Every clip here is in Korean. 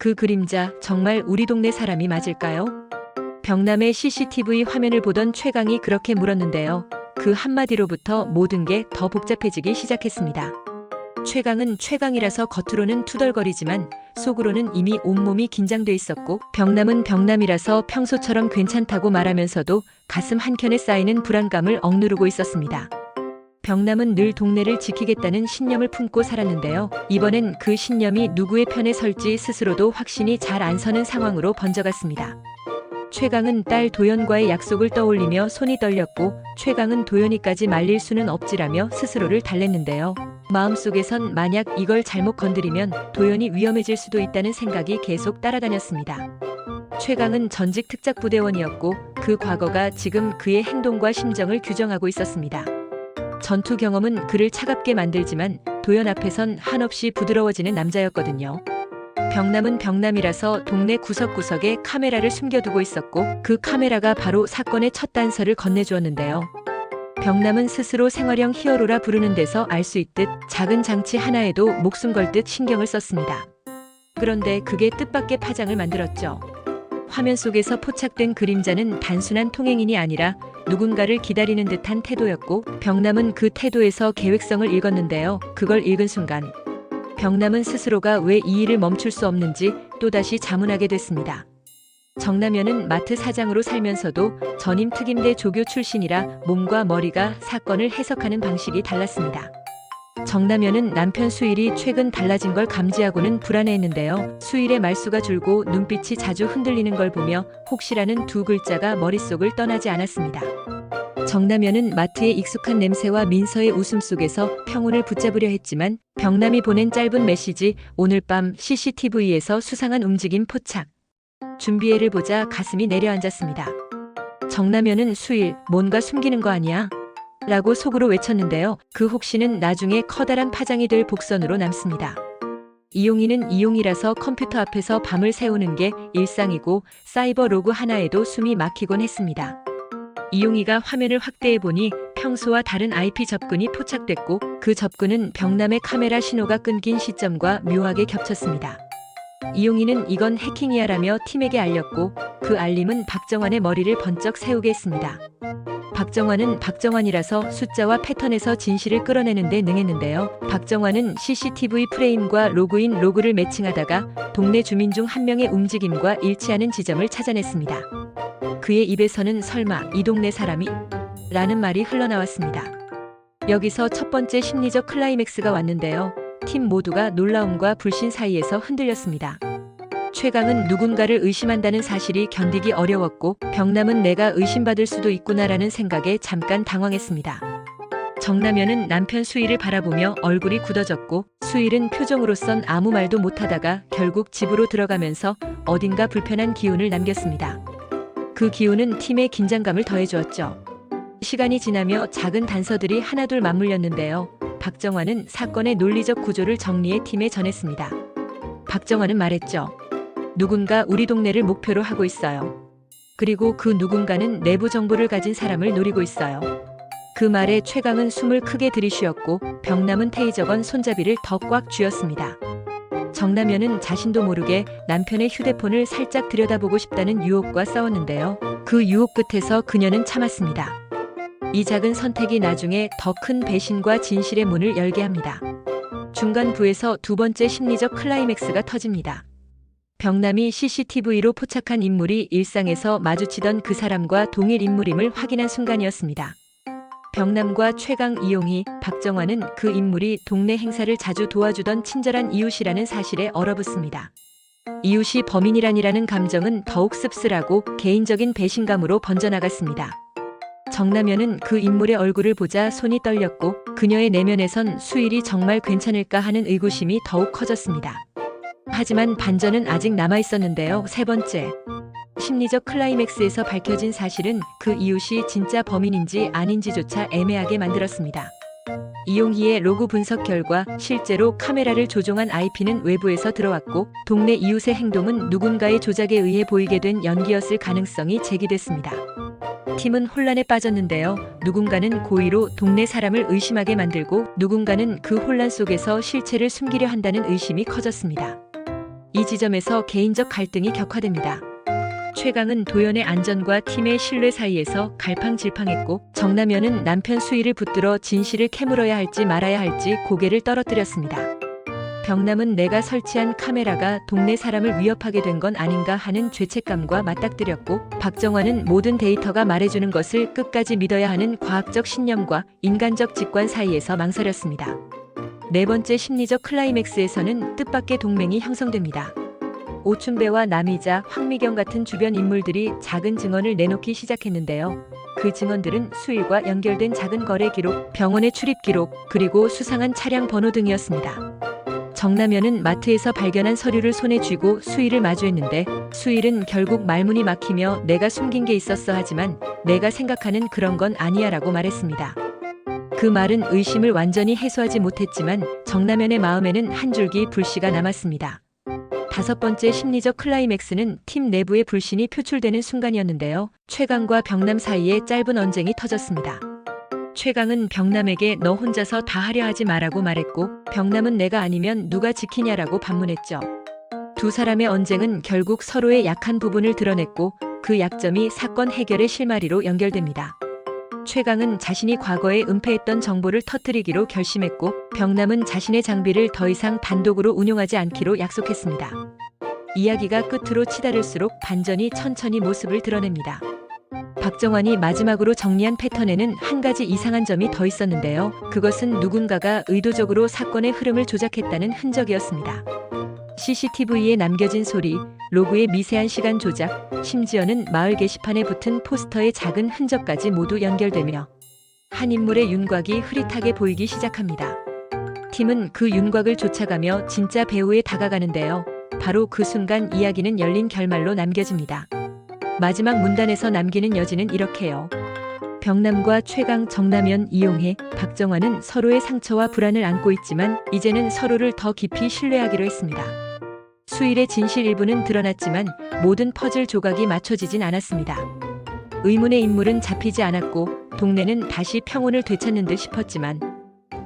그 그림자 정말 우리 동네 사람이 맞을까요? 병남의 CCTV 화면을 보던 최강이 그렇게 물었는데요. 그 한마디로부터 모든 게 더 복잡해지기 시작했습니다. 최강은 최강이라서 겉으로는 투덜거리지만 속으로는 이미 온몸이 긴장돼 있었고, 병남은 병남이라서 평소처럼 괜찮다고 말하면서도 가슴 한켠에 쌓이는 불안감을 억누르고 있었습니다. 병남은 늘 동네를 지키겠다는 신념을 품고 살았는데요. 이번엔 그 신념이 누구의 편에 설지 스스로도 확신이 잘 안 서는 상황으로 번져갔습니다. 최강은 딸 도연과의 약속을 떠올리며 손이 떨렸고, 최강은 도연이까지 말릴 수는 없지라며 스스로를 달랬는데요. 마음속에선 만약 이걸 잘못 건드리면 도연이 위험해질 수도 있다는 생각이 계속 따라다녔습니다. 최강은 전직 특작부대원이었고 그 과거가 지금 그의 행동과 심정을 규정하고 있었습니다. 전투 경험은 그를 차갑게 만들지만 도연 앞에선 한없이 부드러워지는 남자였거든요. 병남은 병남이라서 동네 구석구석에 카메라를 숨겨두고 있었고, 그 카메라가 바로 사건의 첫 단서를 건네주었는데요. 병남은 스스로 생활형 히어로라 부르는 데서 알 수 있듯 작은 장치 하나에도 목숨 걸 듯 신경을 썼습니다. 그런데 그게 뜻밖의 파장을 만들었죠. 화면 속에서 포착된 그림자는 단순한 통행인이 아니라 누군가를 기다리는 듯한 태도였고, 병남은 그 태도에서 계획성을 읽었는데요. 그걸 읽은 순간 병남은 스스로가 왜 이 일을 멈출 수 없는지 또다시 자문하게 됐습니다. 정남현은 마트 사장으로 살면서도 전임 특임대 조교 출신이라 몸과 머리가 사건을 해석하는 방식이 달랐습니다. 정남현은 남편 수일이 최근 달라진 걸 감지하고는 불안해했는데요. 수일의 말수가 줄고 눈빛이 자주 흔들리는 걸 보며 혹시라는 두 글자가 머릿속을 떠나지 않았습니다. 정남현은 마트의 익숙한 냄새와 민서의 웃음 속에서 평온을 붙잡으려 했지만 병남이 보낸 짧은 메시지, 오늘 밤 CCTV에서 수상한 움직임 포착. 준비해를 보자 가슴이 내려앉았습니다. 정남현은 수일, 뭔가 숨기는 거 아니야? 라고 속으로 외쳤는데요. 그 혹시는 나중에 커다란 파장이 될 복선으로 남습니다. 이용희는 이용이라서 컴퓨터 앞에서 밤을 새우는 게 일상이고 사이버 로그 하나에도 숨이 막히곤 했습니다. 이용희가 화면을 확대해보니 평소와 다른 IP 접근이 포착됐고, 그 접근은 병남의 카메라 신호가 끊긴 시점과 묘하게 겹쳤습니다. 이용희는 이건 해킹이야라며 팀에게 알렸고, 그 알림은 박정환의 머리를 번쩍 세우게 했습니다. 박정환은 박정환이라서 숫자와 패턴에서 진실을 끌어내는 데 능했는데요. 박정환은 CCTV 프레임과 로그인 로그를 매칭하다가 동네 주민 중 한 명의 움직임과 일치하는 지점을 찾아냈습니다. 그의 입에서는 설마 이 동네 사람이? 라는 말이 흘러나왔습니다. 여기서 첫 번째 심리적 클라이맥스가 왔는데요. 팀 모두가 놀라움과 불신 사이에서 흔들렸습니다. 최강은 누군가를 의심한다는 사실이 견디기 어려웠고, 병남은 내가 의심받을 수도 있구나라는 생각에 잠깐 당황했습니다. 정남현은 남편 수일을 바라보며 얼굴이 굳어졌고, 수일은 표정으로선 아무 말도 못하다가 결국 집으로 들어가면서 어딘가 불편한 기운을 남겼습니다. 그 기운은 팀의 긴장감을 더해주었죠. 시간이 지나며 작은 단서들이 하나둘 맞물렸는데요. 박정환은 사건의 논리적 구조를 정리해 팀에 전했습니다. 박정환은 말했죠. 누군가 우리 동네를 목표로 하고 있어요. 그리고 그 누군가는 내부 정보를 가진 사람을 노리고 있어요. 그 말에 최강은 숨을 크게 들이쉬었고, 병남은 테이저건 손잡이를 더 꽉 쥐었습니다. 정남현은 자신도 모르게 남편의 휴대폰을 살짝 들여다보고 싶다는 유혹과 싸웠는데요. 그 유혹 끝에서 그녀는 참았습니다. 이 작은 선택이 나중에 더 큰 배신과 진실의 문을 열게 합니다. 중간부에서 두 번째 심리적 클라이맥스가 터집니다. 병남이 CCTV로 포착한 인물이 일상에서 마주치던 그 사람과 동일 인물임을 확인한 순간이었습니다. 병남과 최강, 이용희, 박정환은 그 인물이 동네 행사를 자주 도와주던 친절한 이웃이라는 사실에 얼어붙습니다. 이웃이 범인이란이라는 감정은 더욱 씁쓸하고 개인적인 배신감으로 번져나갔습니다. 정남현은 그 인물의 얼굴을 보자 손이 떨렸고, 그녀의 내면에선 수일이 정말 괜찮을까 하는 의구심이 더욱 커졌습니다. 하지만 반전은 아직 남아있었는데요. 세 번째. 심리적 클라이맥스에서 밝혀진 사실은 그 이웃이 진짜 범인인지 아닌지조차 애매하게 만들었습니다. 이용희의 로그 분석 결과 실제로 카메라를 조종한 IP는 외부에서 들어왔고, 동네 이웃의 행동은 누군가의 조작에 의해 보이게 된 연기였을 가능성이 제기됐습니다. 팀은 혼란에 빠졌는데요. 누군가는 고의로 동네 사람을 의심하게 만들고, 누군가는 그 혼란 속에서 실체를 숨기려 한다는 의심이 커졌습니다. 이 지점에서 개인적 갈등이 격화됩니다. 최강은 도연의 안전과 팀의 신뢰 사이에서 갈팡질팡했고, 정남현은 남편 수희를 붙들어 진실을 캐물어야 할지 말아야 할지 고개를 떨어뜨렸습니다. 병남은 내가 설치한 카메라가 동네 사람을 위협하게 된 건 아닌가 하는 죄책감과 맞닥뜨렸고, 박정환은 모든 데이터가 말해주는 것을 끝까지 믿어야 하는 과학적 신념과 인간적 직관 사이에서 망설였습니다. 네 번째 심리적 클라이맥스에서는 뜻밖의 동맹이 형성됩니다. 오춘배와 남이자 황미경 같은 주변 인물들이 작은 증언을 내놓기 시작했는데요. 그 증언들은 수일과 연결된 작은 거래 기록, 병원의 출입 기록, 그리고 수상한 차량 번호 등이었습니다. 정남현은 마트에서 발견한 서류를 손에 쥐고 수일을 마주했는데, 수일은 결국 말문이 막히며 내가 숨긴 게 있었어 하지만 내가 생각하는 그런 건 아니야 라고 말했습니다. 그 말은 의심을 완전히 해소하지 못했지만 정남현의 마음에는 한 줄기 불씨가 남았습니다. 다섯 번째 심리적 클라이맥스는 팀 내부의 불신이 표출되는 순간이었는데요. 최강과 병남 사이에 짧은 언쟁이 터졌습니다. 최강은 병남에게 너 혼자서 다 하려 하지 마라고 말했고, 병남은 내가 아니면 누가 지키냐라고 반문했죠. 두 사람의 언쟁은 결국 서로의 약한 부분을 드러냈고, 그 약점이 사건 해결의 실마리로 연결됩니다. 최강은 자신이 과거에 은폐했던 정보를 터뜨리기로 결심했고, 병남은 자신의 장비를 더 이상 단독으로 운용하지 않기로 약속했습니다. 이야기가 끝으로 치달을수록 반전이 천천히 모습을 드러냅니다. 박정환이 마지막으로 정리한 패턴에는 한 가지 이상한 점이 더 있었는데요. 그것은 누군가가 의도적으로 사건의 흐름을 조작했다는 흔적이었습니다. CCTV에 남겨진 소리, 로그의 미세한 시간 조작, 심지어는 마을 게시판에 붙은 포스터의 작은 흔적까지 모두 연결되며 한 인물의 윤곽이 흐릿하게 보이기 시작합니다. 팀은 그 윤곽을 쫓아가며 진짜 배우에 다가가는데요. 바로 그 순간 이야기는 열린 결말로 남겨집니다. 마지막 문단에서 남기는 여지는 이렇게요. 병남과 최강, 정남현, 이용해, 박정환은 서로의 상처와 불안을 안고 있지만 이제는 서로를 더 깊이 신뢰하기로 했습니다. 수일의 진실 일부는 드러났지만 모든 퍼즐 조각이 맞춰지진 않았습니다. 의문의 인물은 잡히지 않았고 동네는 다시 평온을 되찾는 듯 싶었지만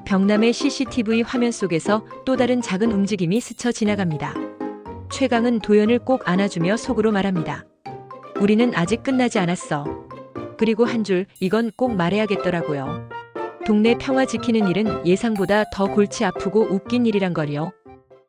병남의 CCTV 화면 속에서 또 다른 작은 움직임이 스쳐 지나갑니다. 최강은 도연을 꼭 안아주며 속으로 말합니다. 우리는 아직 끝나지 않았어. 그리고 한 줄, 이건 꼭 말해야겠더라고요. 동네 평화 지키는 일은 예상보다 더 골치 아프고 웃긴 일이란 걸요.